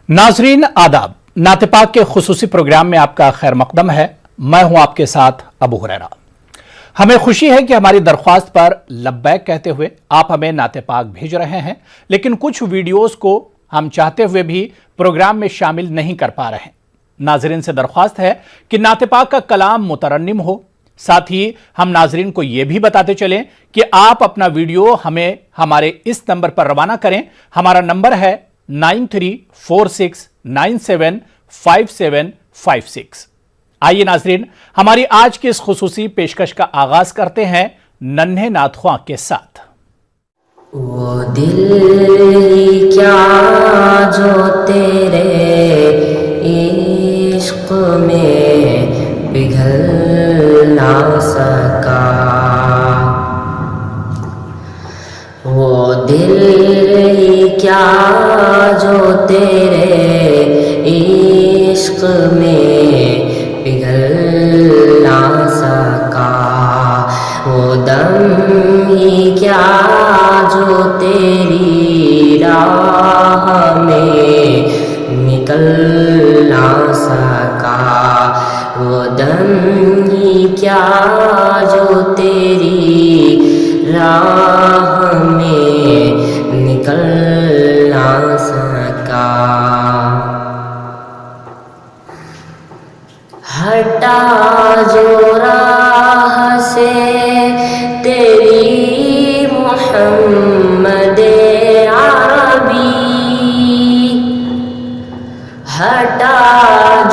नाजरीन आदाब, नाते पाक के खुसूसी प्रोग्राम में आपका खैर मकदम है। मैं हूं आपके साथ अबू हुरैरा। हमें खुशी है कि हमारी दरख्वास्त पर लब्बैक कहते हुए आप हमें नाते पाक भेज रहे हैं, लेकिन कुछ वीडियोस को हम चाहते हुए भी प्रोग्राम में शामिल नहीं कर पा रहे हैं। नाजरीन से दरख्वास्त है कि नाते पाक का कलाम मुतरन्निम हो। साथ ही हम नाजरीन को यह भी बताते चलें कि आप अपना वीडियो हमें हमारे इस नंबर पर रवाना करें। हमारा नंबर है 9346975756। आइए नाजरीन, हमारी आज की इस खुसूसी पेशकश का आगाज करते हैं नन्हे नात ख्वां के साथ। वो दिल क्या जो तेरे इश्क में पिघल ना सका, वो दिल क्या जो तेरे इश्क में पिघल ना सका, वो दम ही क्या जो तेरी राह में निकल ना सका, वो दम ही क्या जो तेरी राह में निकल ना सका। हटा जो राह से तेरी मोहम्मद अरबी, हटा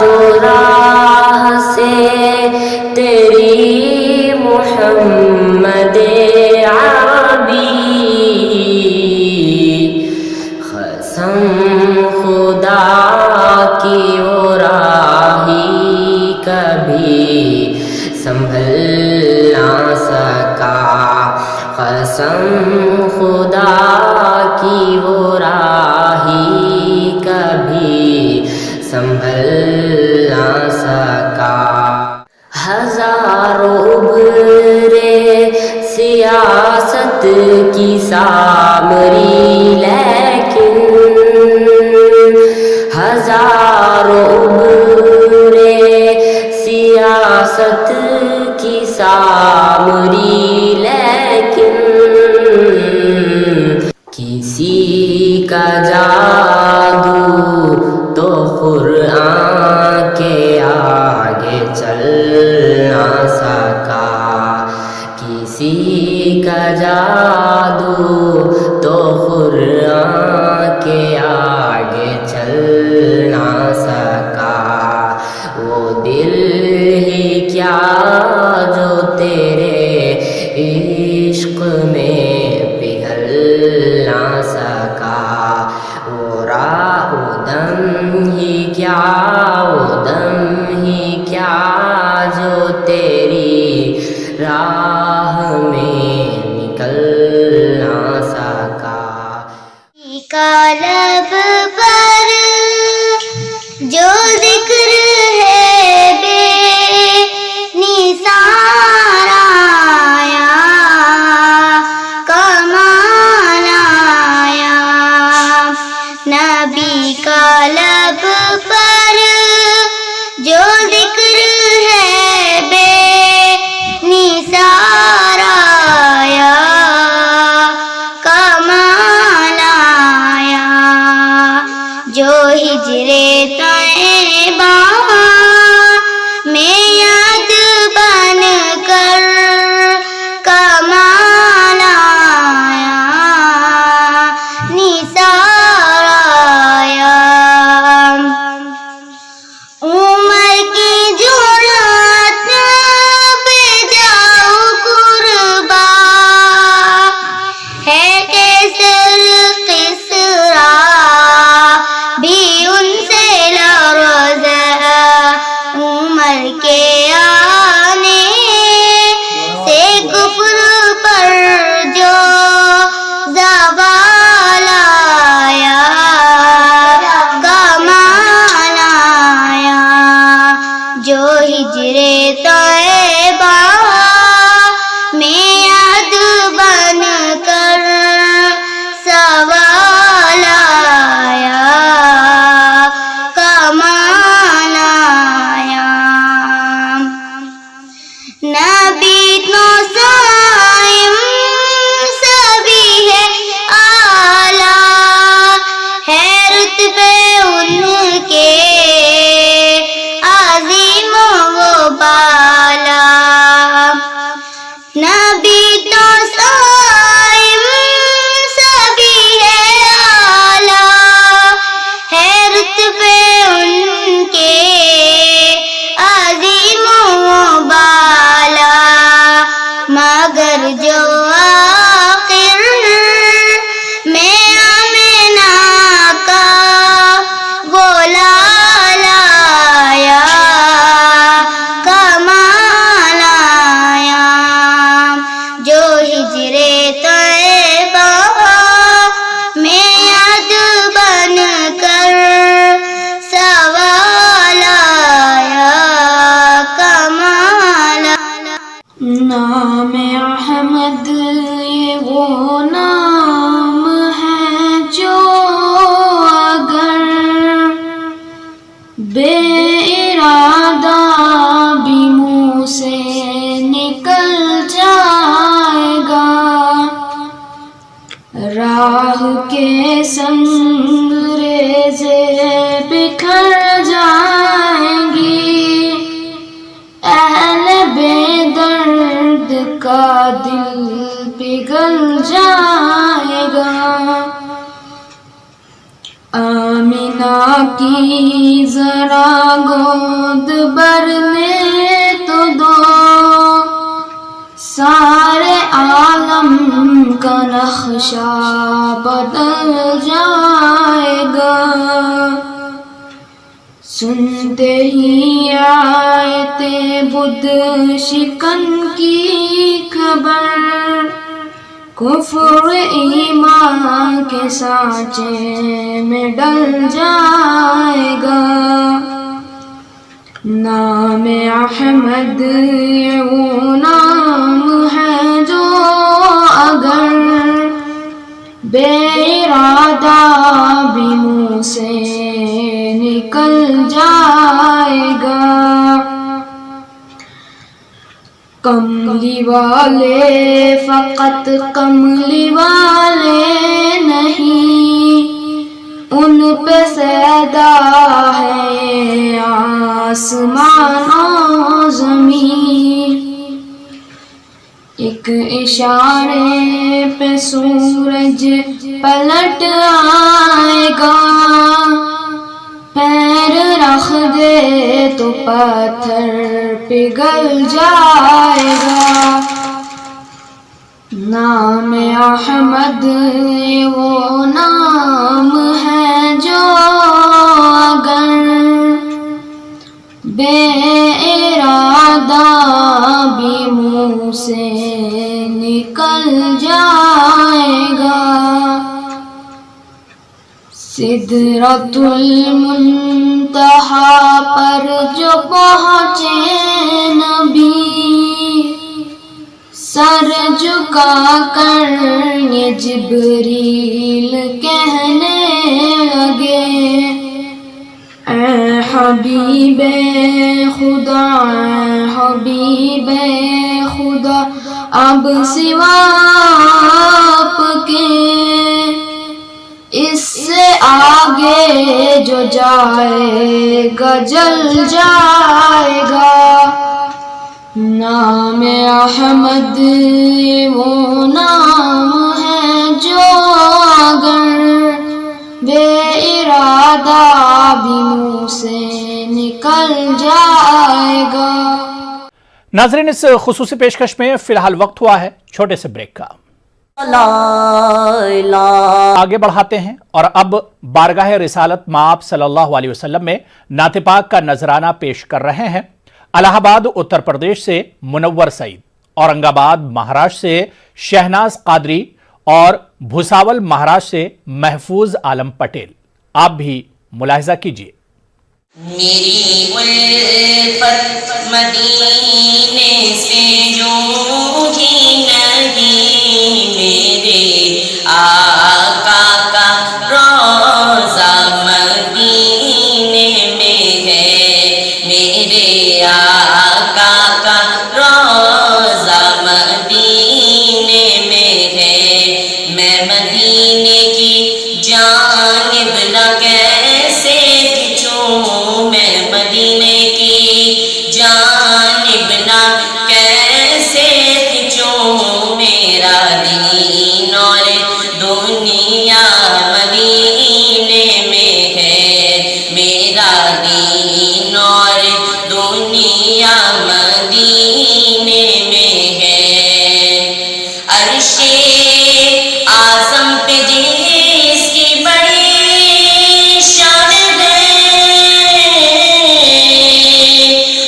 जो राह से तेरी मोहम्मद अरबी, कसम खुदा की वो राही कभी संभल ना सका, कसम खुदा की वो राही कभी संभल ना सका। हजारों उभरे सियासत की सामरी, लेकिन हजारों उभरे सियासत की सामरी, लेकिन किसी का जादू तो कुरान के आगे चल ना सका, किसी का जादू तो कुरान के आगे चल ना सका, वो दिल ही क्या जो तेरे इश्क में पिघल ना सका, वो दम ही क्या, वो दम ही क्या जो तेरी राह में निकल ना सका। लब पर जो जिक्र है बेनिसार आया, कमाल आया, नबी का लब पर जो जिक्र है बेनिसार आया, कमाल आया, जो हिजरे तैबा में याद बन कर कमाल आया, निसार आया, उमर की जुरात पे जाओ कुर्बा, है कैसर किसरा भी उनसे लरज़ा, उमर के आने کے عظیم و بالا نبی تو صائم سبھی ہے اعلیٰ ہے رتبے ان کے عظیم و بالا مگر جو آخر میں آمنہ کا وہ لالا آیا کمال آیا جو ہجرے طیبہ میں یاد بن کر سوال آیا کمال نام احمد یہ وہ نام ہے جو اگر بے ارادہ بھی منہ سے نکل جائے گا راہ کے سنگ ریزے بکھر جائیں گی اہل بے درد کا دل پگھل جائے گا آمینہ کی ذرا گود بھرنے تو دو سارے عالم کا نقشہ بدل جائے گا سنتے ہی آیت بدھ شکن کی خبر کفر ایمان کے سانچے میں ڈل جائے گا نام احمد یہ وہ نام ہے جو اگر بے ارادہ بھی منہ سے نکل جائے گا کملی والے فقط کملی والے نہیں ان پہ سیدا ہے آسمان و زمین ایک اشارے پہ سورج پلٹ آئے گا پیر رکھ دے تو پتھر پگھل جائے گا نام احمد وہ نام ہے جو اگر بے ارادہ بھی منہ سے نکل جائے گا سدرۃ المنتہا پر جو پہنچے نبی سر جھکا کر یہ جبریل کہنے لگے اے حبیب خدا اے حبیب خدا اب سوا آپ کے اس سے آگے جو جائے گا جل جائے گا نام احمد وہ نام ہے جو اگر بے ارادہ بھی منہ سے نکل جائے گا. ناظرین اس خصوصی پیشکش میں فی الحال وقت ہوا ہے چھوٹے سے بریک کا. آگے بڑھاتے ہیں اور اب بارگاہ رسالت مآب صلی اللہ علیہ وسلم میں نعت پاک کا نذرانہ پیش کر رہے ہیں الہ آباد اتر پردیش سے منور سعید، اورنگ آباد مہاراشٹر سے شہناز قادری اور بھساول مہاراشٹر سے محفوظ عالم پٹیل. آپ بھی ملاحظہ کیجیے. میری الفت مدینے سے جو ہی نہیں میرے آقا کا روضہ مدینے میں ہے، میرے آقا کا روضہ مدینے میں ہے. میں مدینے کی جانب نہ کیسے دین اور دنیا مدینے میں ہے۔ عرش اعظم پہ جس کی بڑی شان ہے،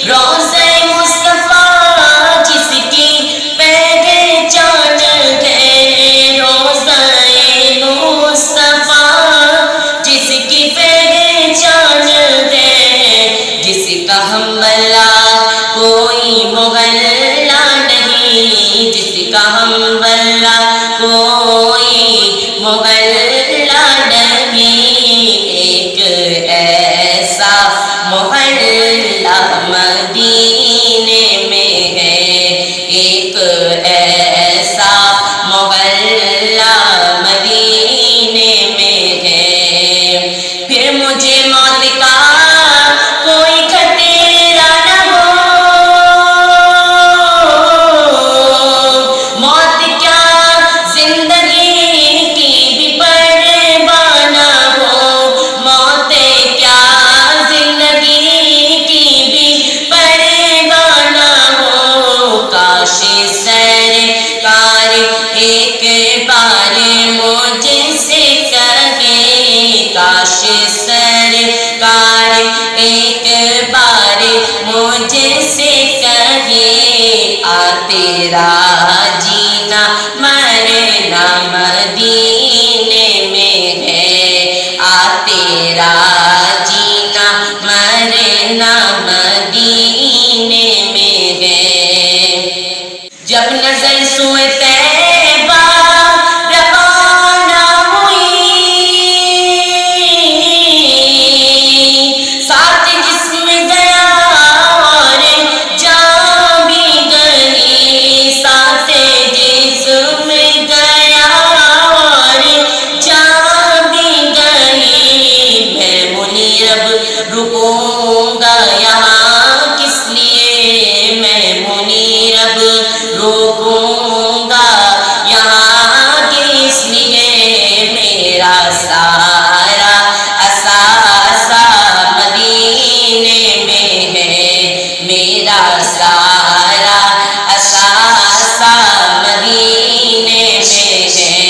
روضہ مصطفیٰ جس کی پہچان ہے، روضہ مصطفیٰ جس کی پہچان ہے، جس کا حملہ کوئی مغلا نہیں، جس کا حملہ کوئی مغلا نہیں، ایک ایسا محلہ مدینے میں ہے، ایک ایسا محلہ مدینے میں ہے۔ پھر مجھے موت کا کوئی خطرہ نہ ہو، موت کیا زندگی کی بھی پرواہ نہ ہو، موت کیا زندگی کی بھی پرواہ نہ ہو۔ کاش سرکار ایک بار مجھ سے کہے، کاش سرکار ایک بار مجھ سے کہے، آ تیرا جینا مرنا مدینے میں ہے، آ تیرا جینا مرنا مدینے میں ہے۔ جب نظر سوئے طیبہ روانہ ہوئی، ساتھ جسم گیا اور جان بھی گئی، ساتھ جسم گیا اور جان بھی گئی۔ میں منیرب رکوں گا یہاں کس لیے، میں منیرب رکوں گا یہاں کس لیے، میرا سارا اثاثہ مدینے میں ہے، میرا سارا اثاثہ مدینے میں ہے۔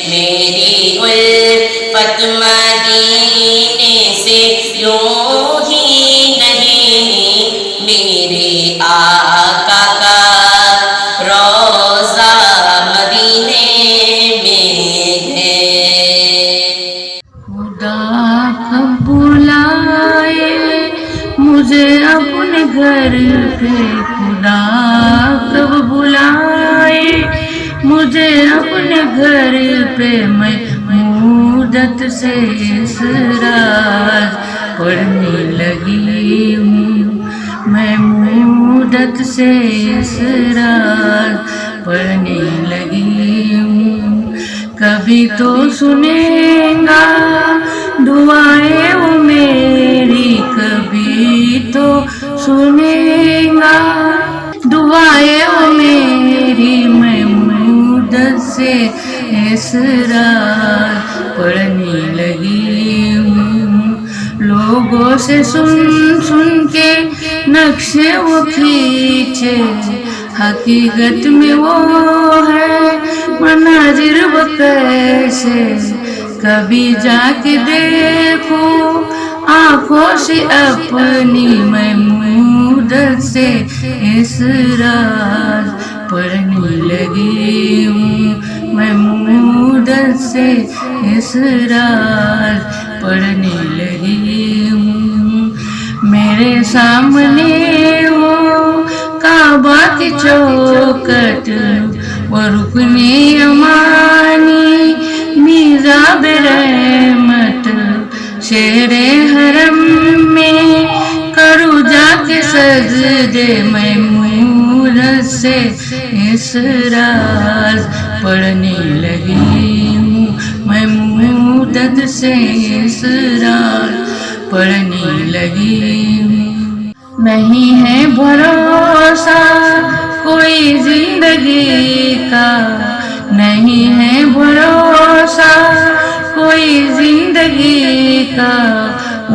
میری الفت مدینے سے یوں ہی نہیں، میرے آقا کا روضہ مدینے میں ہے۔ خدا کب بلائے مجھے اپنے گھر پہ، خدا کب بلائے مجھے اپنے گھر پہ، میں مودت سے اس راز پڑھنے لگی ہوں، میں مودت سے اس راز پڑھنے لگی ہوں۔ کبھی تو سنیں گا دعائیں وہ میری، کبھی تو سنیں گا دعائیں وہ میری، میں مودت سے اس راز پڑھنے لگی ہوں۔ لوگوں سے سن سن کے نقشے وہ کھینچے، حقیقت میں وہ ہے مناظر وہ کیسے، کبھی جا کے دیکھو آنکھوں سے اپنی، میں مودت سے اس راز پڑھنے لگی ہوں، میں مودت سے اس راز پڑھنے لگی ہوں۔ میرے سامنے وہ کعبہ کی چوکٹ، وہ رکن یمانی میزاب رحمت، شیر حرم میں کروں جا کے سجدے، میں مودت سے اس راز پڑھنے لگی ہوں، میں مودت سے اس راز پڑھنے لگی ہوں۔ نہیں ہے بھروسہ کوئی زندگی کا، نہیں ہے بھروسہ کوئی زندگی کا،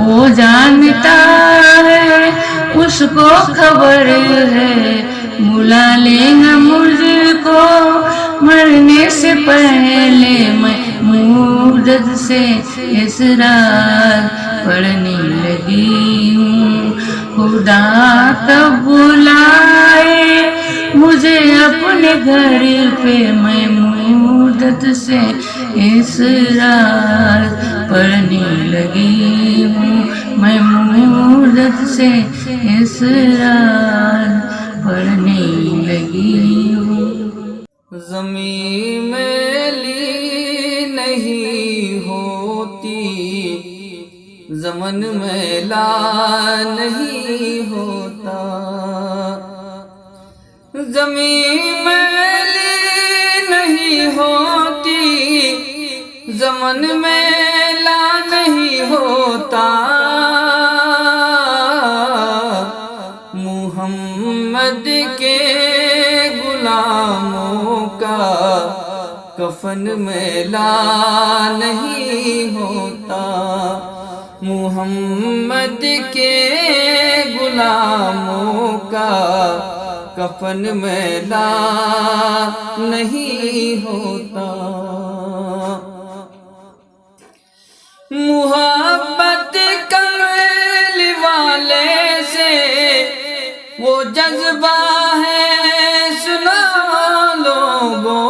वो जानता है उसको खबर है, बुला लेना मुझको मरने से पहले। मैं मुर्दत से इस रात पढ़ने लगी हूँ, खुदा कब बुलाए मुझे अपने घर पे। मैं मुर्दत से इस रात पढ़ने लगी हूँ, मैं मुर्दत से इस रात पढ़ने लगी हूँ। ज़मीं मैली नहीं होती, ज़मन मैला नहीं होता। ज़मीं मैली नहीं होती, ज़मन मैला नहीं होता। मुहम्मद के गुलामों का कफन मैला नहीं होता। मुहम्मद के गुलामों का कफन मैला नहीं होता। मुहब्बत कमल वाले से वो जज्बा है सुना लोगों।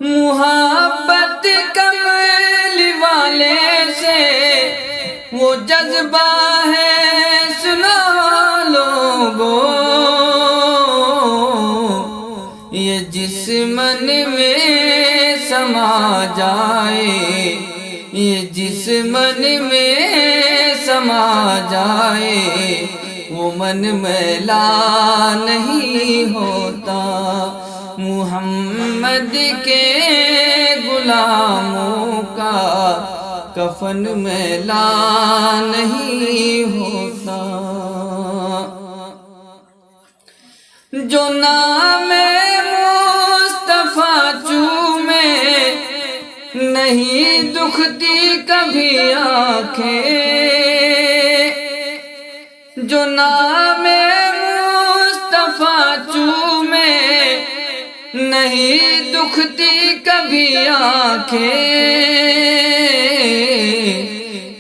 मुहब्बत कमल वाले से वो जज्बा है सुना लोगों। ये जिस मन में समा जाए, ये जिस मन में समा जाए, वो मन मैला नहीं होता। मुहम्मद के गुलामों का कफन मैला नहीं होता। जो नाम मुस्तफा चूमे नहीं दुखती कभी आंखें। जो नाम मुस्तफा चूमे नहीं दुखती कभी आंखें।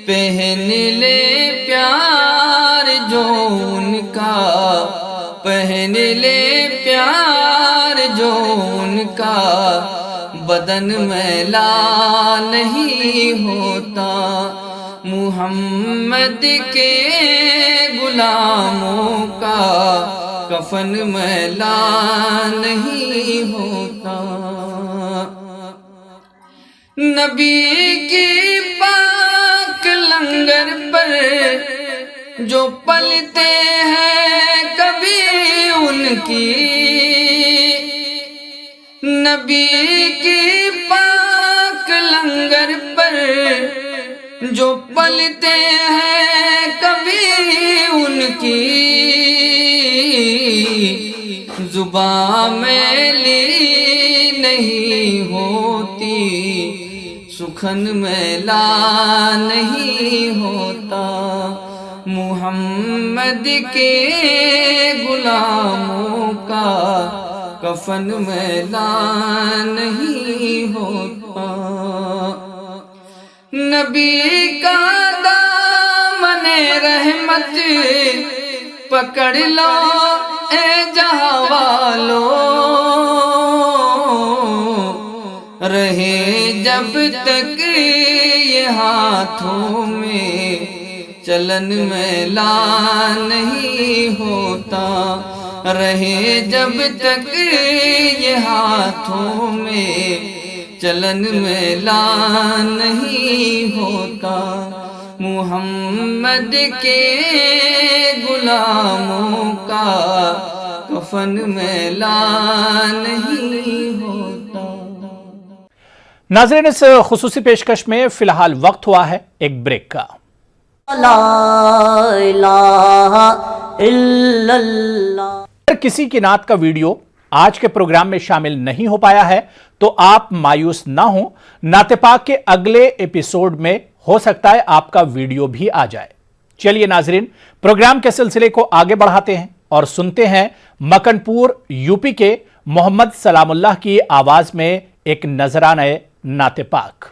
पहन ले प्यार जो उनका, पहन ले प्यार जो उनका, बदन मैला नहीं होता। मुहम्मद के गुलामों का कफन मैला नहीं होता। नबी की पाक लंगर पर जो पलते हैं कभी उनकी, नबी की पाक लंगर पर जो पलते हैं कभी उनकी, जुबां मैली नहीं होती, सुखन मैला नहीं होता। मुहम्मद के गुलामों का कफन मैला नहीं होता। नबी का दामने रहमत पकड़ लो ए जहां वालों, रहे जब तक ये हाथों में चलन मैला नहीं होता। रहे जब तक ये हाथों में चलन मैला नहीं होता। मुहम्मद के गुलामों का कफन मैला नहीं होता। नाज़रीन, इस खुसूसी पेशकश में फिलहाल वक्त हुआ है एक ब्रेक का। ला इलाहा इल्लल्लाह। अगर किसी की नात का वीडियो आज के प्रोग्राम में शामिल नहीं हो पाया है तो आप मायूस ना हो, नाते पाक के अगले एपिसोड में हो सकता है आपका वीडियो भी आ जाए। चलिए नाजरीन, प्रोग्राम के सिलसिले को आगे बढ़ाते हैं और सुनते हैं मकनपुर यूपी के मोहम्मद सलामुल्लाह की आवाज में एक नजराना नाते पाक।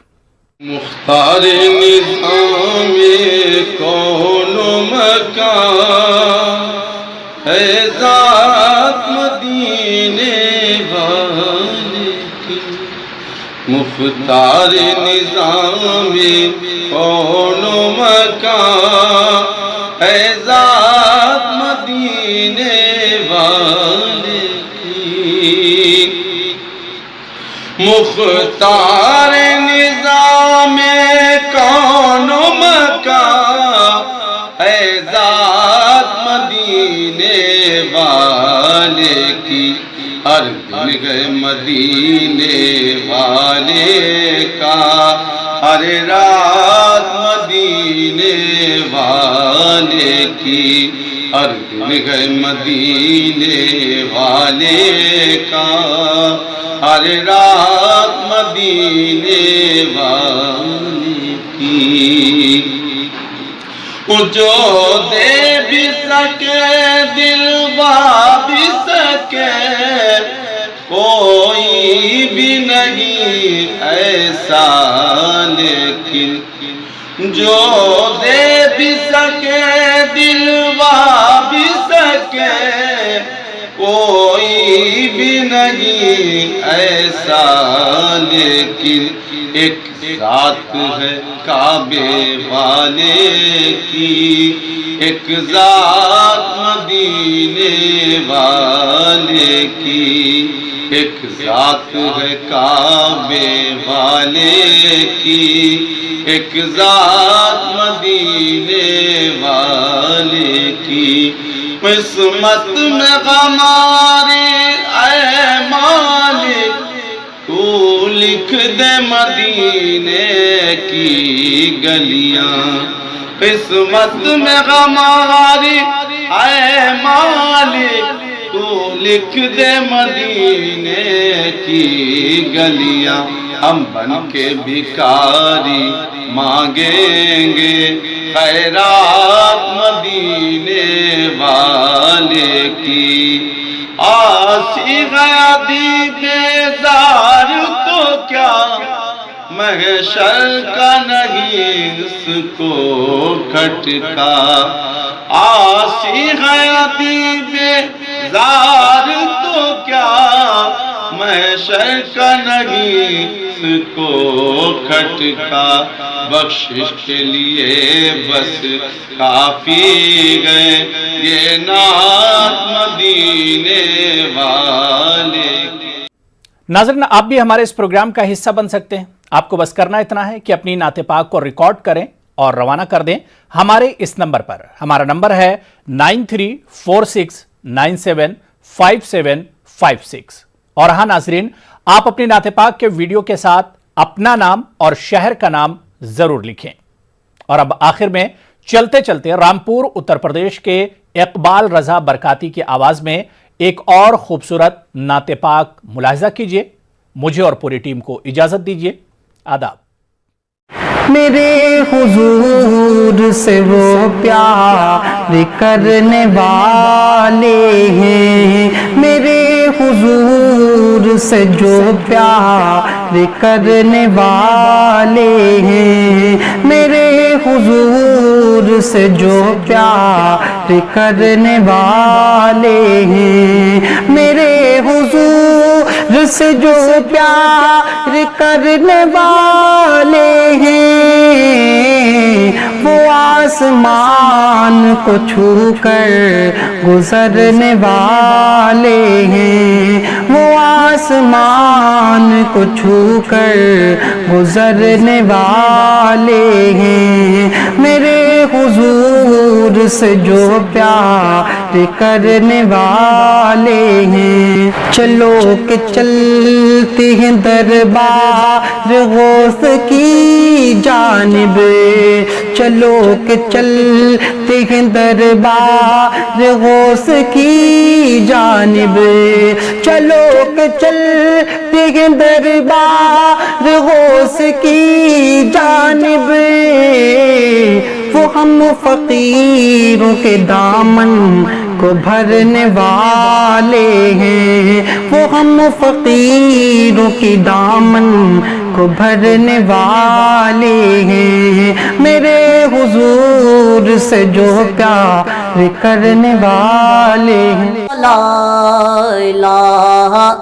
मुख्तार निज़ाम कौनो मकान है ज़ात मदीने वाले की। मुख्तार निज़ाम कौनो मकान है ज़ात मदीने वाले की। मुख्तार निज़ाम कौनो मकान है ज़ात मदीने वाले की। हर दिन गए मदीने वाले का, हर रात मदीने वाले की। हर दिन गए मदीने वाले का, हर रात मदीने वाले की। जो दे भी सके दिलवा भी सके, कोई भी नहीं ऐसा लेकिन जो दे भी सके दिलवा भी सके, कोई भी नहीं ऐसा लेकिन एक ज़ात है काबे वाले की। एक ज़ात मदीने वाले की। एक ज़ात है काबे वाले की। एक ज़ात मदीने वाले की। किस्मत में हमारे ऐ मालिक तू लिख दे मदीने की गलियां। किस्मत में हमारी ऐ मालिक तू लिख दे मदीने की गलियां। हम बन के भिखारी मांगेंगे खैरात मदीने वाले की। आसी गया दी बेजार तो क्या महशर का नहीं उसको खटका। आसी गया दी बेजार तो क्या महशर का नहीं उसको खटका। बख्शिश के लिए बस काफी गए ये नात मदीने वाले। नाज़रीन, आप भी हमारे इस प्रोग्राम का हिस्सा बन सकते हैं। आपको बस करना इतना है कि अपनी नाते पाक को रिकॉर्ड करें और रवाना कर दें हमारे इस नंबर पर। हमारा नंबर है 9346975756। और हाँ नाज़रीन, आप अपनी नाते पाक के वीडियो के साथ अपना नाम और शहर का नाम जरूर लिखें। और अब आखिर में चलते चलते रामपुर उत्तर प्रदेश के इकबाल रजा बरकाती की आवाज में एक और खूबसूरत नाते पाक मुलाहिजा कीजिए। मुझे और पूरी टीम को इजाजत दीजिए। आदाब। मेरे हुजूर से वो प्यार करने वाले हैं। मेरे हुजूर से जो प्यार करने वाले हैं। मेरे हुजूर से जो प्यार करने वाले हैं। मेरे हुजूर से जो प्यार करने वाले हैं। वो आसमान को छू कर गुजरने वाले हैं। वो आसमान को छू कर गुजरने वाले हैं। मेरे हुजूर حضور سے جو پیار کرنے والے ہیں، چلو کہ چلتے ہیں دربار غوث کی جانب، چلو کہ چلتے ہیں دربار غوث کی جانب، چلو کہ چلتے ہیں دربار غوث کی جانب، وہ ہم فقیروں کے دامن کو بھرنے والے ہیں، وہ ہم فقیروں کی دامن کو بھرنے والے ہیں، میرے حضور سے جو پیار کرنے والے ہیں۔ لا الہ